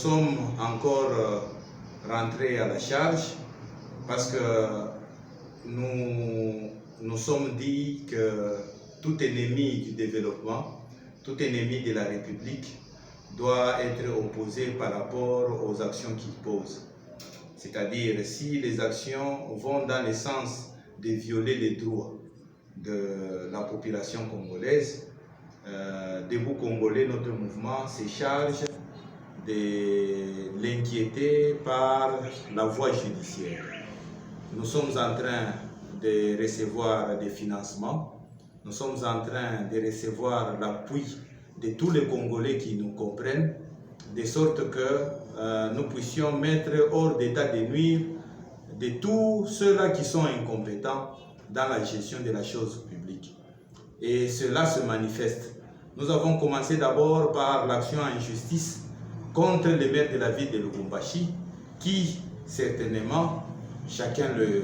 sommes encore rentrés à la charge parce que nous sommes dit que tout ennemi du développement, tout ennemi de la République doit être opposé par rapport aux actions qu'il pose. C'est-à-dire, si les actions vont dans le sens de violer les droits de la population congolaise, Debout Congolais, notre mouvement, se charge de l'inquiéter par la voie judiciaire. Nous sommes en train de recevoir des financements, nous sommes en train de recevoir l'appui de tous les Congolais qui nous comprennent, de sorte que nous puissions mettre hors d'état de nuire de tous ceux-là qui sont incompétents dans la gestion de la chose publique. Et cela se manifeste. Nous avons commencé d'abord par l'action en justice contre le maire de la ville de Lubumbashi, qui certainement, chacun le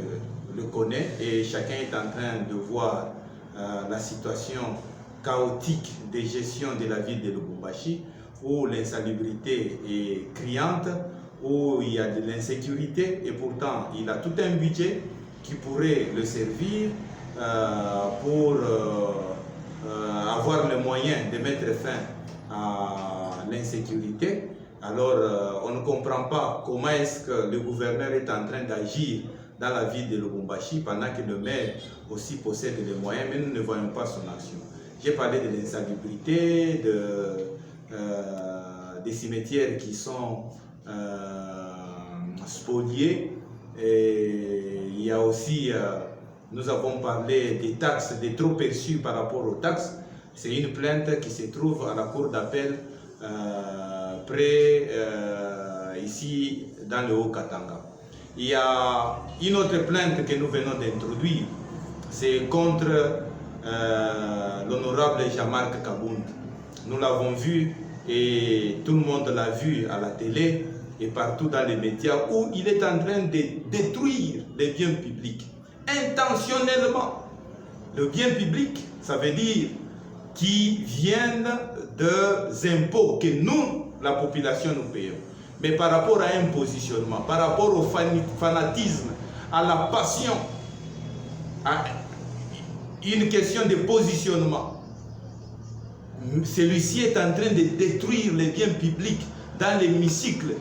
connaît et chacun est en train de voir la situation chaotique de gestion de la ville de Lubumbashi, où l'insalubrité est criante, où il y a de l'insécurité et pourtant il a tout un budget qui pourrait le servir pour avoir le moyen de mettre fin à l'insécurité. Alors on ne comprend pas comment est-ce que le gouverneur est en train d'agir dans la ville de Lubumbashi pendant que le maire aussi possède les moyens, mais nous ne voyons pas son action. J'ai parlé de l'insalubrité, des cimetières qui sont spoliés. Et il y a aussi, nous avons parlé des taxes, des trop perçus par rapport aux taxes. C'est une plainte qui se trouve à la cour d'appel près ici dans le Haut-Katanga. Il y a une autre plainte que nous venons d'introduire, c'est contre l'honorable Jean-Marc Kabund. Nous l'avons vu et tout le monde l'a vu à la télé et partout dans les médias où il est en train de détruire les biens publics intentionnellement. Le bien public, ça veut dire qui viennent des impôts que nous, la population, nous payons. Mais par rapport à un positionnement, par rapport au fanatisme, à la passion, à une question de positionnement, celui-ci est en train de détruire les biens publics dans l'hémicycle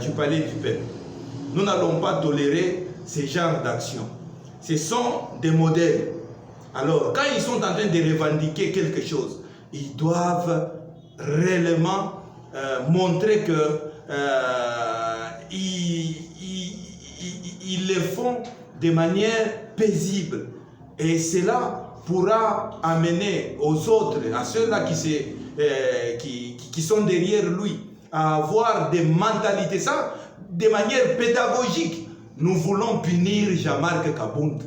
du palais du peuple. Nous n'allons pas tolérer ce genre d'action. Ce sont des modèles. Alors, quand ils sont en train de revendiquer quelque chose, ils doivent réellement montrer que ils le font de manière paisible. Et cela pourra amener aux autres, à ceux-là qui sont derrière lui, à avoir des mentalités, ça, de manière pédagogique. Nous voulons punir Jean-Marc Kabund.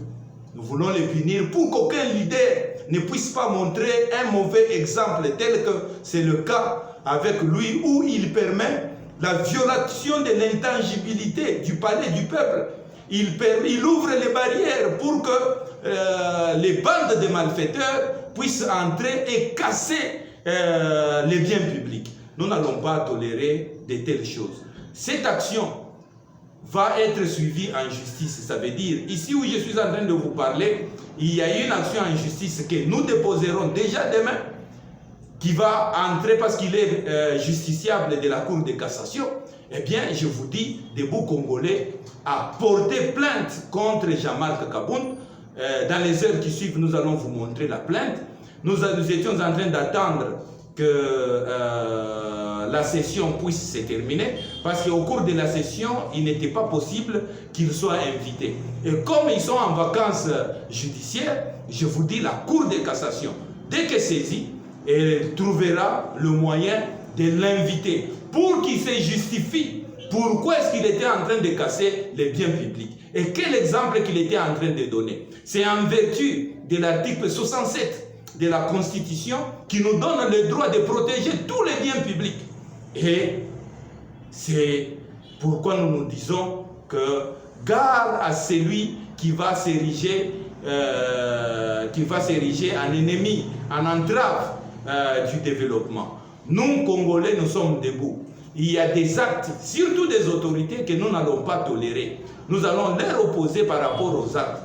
Nous voulons le punir pour qu'aucun leader ne puisse pas montrer un mauvais exemple tel que c'est le cas avec lui, où il permet la violation de l'intangibilité du palais du peuple. Il ouvre les barrières pour que les bandes de malfaiteurs puissent entrer et casser les biens publics. Nous n'allons pas tolérer de telles choses. Cette action va être suivie en justice. Ça veut dire, ici où je suis en train de vous parler, il y a une action en justice que nous déposerons déjà demain, qui va entrer parce qu'il est justiciable de la Cour de cassation. Eh bien, je vous dis, Debout Congolais a porté plainte contre Jean-Marc Kabund. Dans les heures qui suivent, nous allons vous montrer la plainte. Nous étions en train d'attendre que la session puisse se terminer, parce qu'au cours de la session, il n'était pas possible qu'ils soient invités. Et comme ils sont en vacances judiciaires, je vous dis, la Cour de cassation, dès que saisie, elle trouvera le moyen de l'inviter pour qu'il se justifie pourquoi est-ce qu'il était en train de casser les biens publics. Et quel exemple qu'il était en train de donner. C'est en vertu de l'article 67 de la Constitution qui nous donne le droit de protéger tous les biens publics. Et c'est pourquoi nous nous disons que gare à celui qui va s'ériger en ennemi, en entrave du développement. Nous, Congolais, nous sommes debout. il y a des actes, surtout des autorités, que nous n'allons pas tolérer. Nous allons les opposer par rapport aux actes.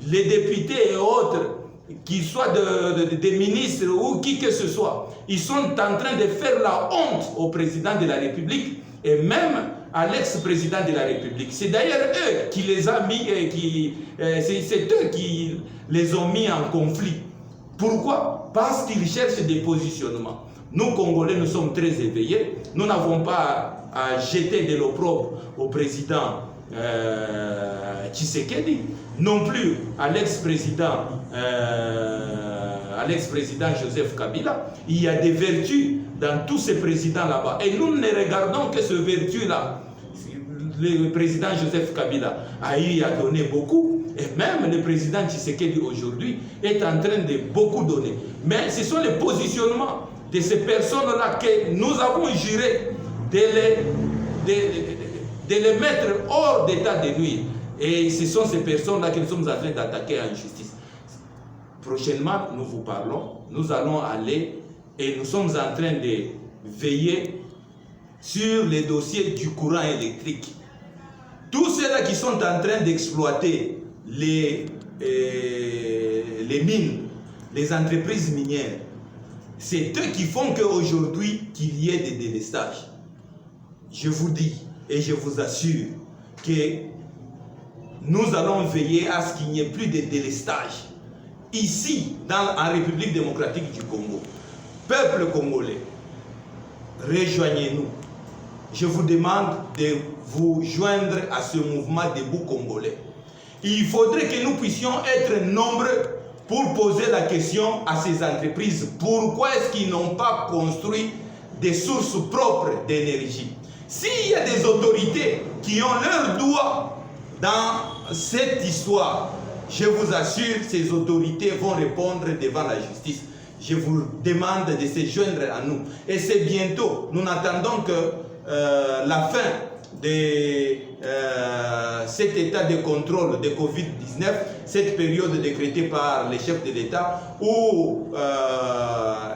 Les députés et autres, qu'ils soient des ministres ou qui que ce soit, ils sont en train de faire la honte au président de la République et même à l'ex-président de la République. C'est d'ailleurs eux qui les ont mis, c'est eux qui les ont mis en conflit. Pourquoi? Parce qu'ils cherchent des positionnements. Nous, Congolais, nous sommes très éveillés. Nous n'avons pas à jeter de l'opprobre au président Tshisekedi, non plus à l'ex-président Joseph Kabila. Il y a des vertus dans tous ces présidents là-bas. Et nous ne regardons que ce vertu-là. Le président Joseph Kabila a donné beaucoup. Et même le président Tshisekedi aujourd'hui est en train de beaucoup donner. Mais ce sont les positionnements de ces personnes-là que nous avons juré de les mettre hors d'état de nuire. Et ce sont ces personnes-là que nous sommes en train d'attaquer en justice. Prochainement, nous vous parlons, nous allons aller et nous sommes en train de veiller sur les dossiers du courant électrique. Tous ceux-là qui sont en train d'exploiter les mines, les entreprises minières, c'est eux qui font qu'aujourd'hui qu'il y ait des délestages. Je vous dis et je vous assure que nous allons veiller à ce qu'il n'y ait plus de délestage ici en République démocratique du Congo. Peuple congolais, rejoignez-nous. Je vous demande de vous joindre à ce mouvement debout congolais. Il faudrait que nous puissions être nombreux pour poser la question à ces entreprises. Pourquoi est-ce qu'ils n'ont pas construit des sources propres d'énergie? S'il y a des autorités qui ont leur doigt dans cette histoire, je vous assure, ces autorités vont répondre devant la justice. Je vous demande de se joindre à nous. Et c'est bientôt. Nous n'attendons que la fin de cet état de contrôle de Covid-19, cette période décrétée par les chefs de l'État où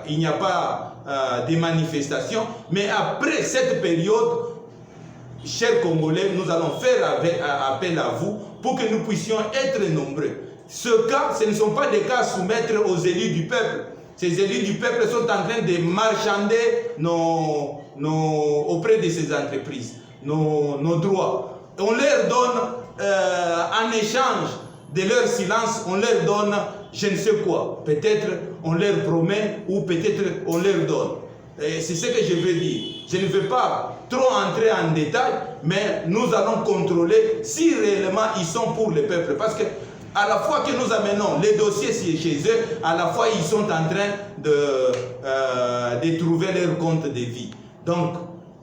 il n'y a pas de manifestations. Mais après cette période, chers Congolais, nous allons faire appel à vous pour que nous puissions être nombreux. Ce cas, ce ne sont pas des cas à soumettre aux élus du peuple. Ces élus du peuple sont en train de marchander auprès de ces entreprises, nos droits. On leur donne, en échange de leur silence, on leur donne je ne sais quoi. Peut-être on leur promet ou peut-être on leur donne. C'est ce que je veux dire. Je ne veux pas trop entrer en détail, mais nous allons contrôler si réellement ils sont pour le peuple. Parce que à la fois que nous amenons les dossiers chez eux, à la fois ils sont en train de trouver leur compte de vie. Donc,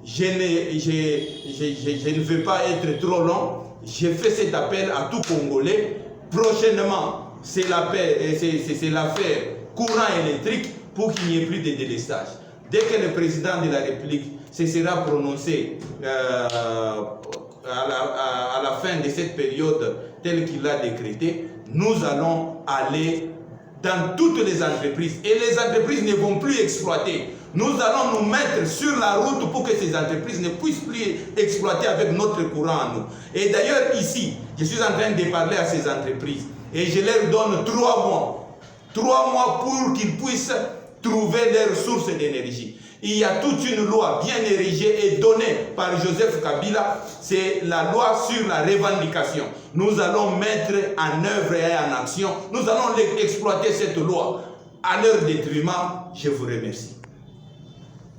je ne veux pas être trop long. Je fais cet appel à tout Congolais. Prochainement, c'est l'affaire courant électrique pour qu'il n'y ait plus de délestage. Dès que le président de la République se sera prononcé à la fin de cette période telle qu'il l'a décrété, nous allons aller dans toutes les entreprises. Et les entreprises ne vont plus exploiter. Nous allons nous mettre sur la route pour que ces entreprises ne puissent plus exploiter avec notre courant à nous. Et d'ailleurs ici, je suis en train de parler à ces entreprises et je leur donne 3 mois. 3 mois pour qu'ils puissent trouver leurs sources d'énergie. Il y a toute une loi bien érigée et donnée par Joseph Kabila, c'est la loi sur la revendication. Nous allons mettre en œuvre et en action, nous allons exploiter cette loi à leur détriment. Je vous remercie.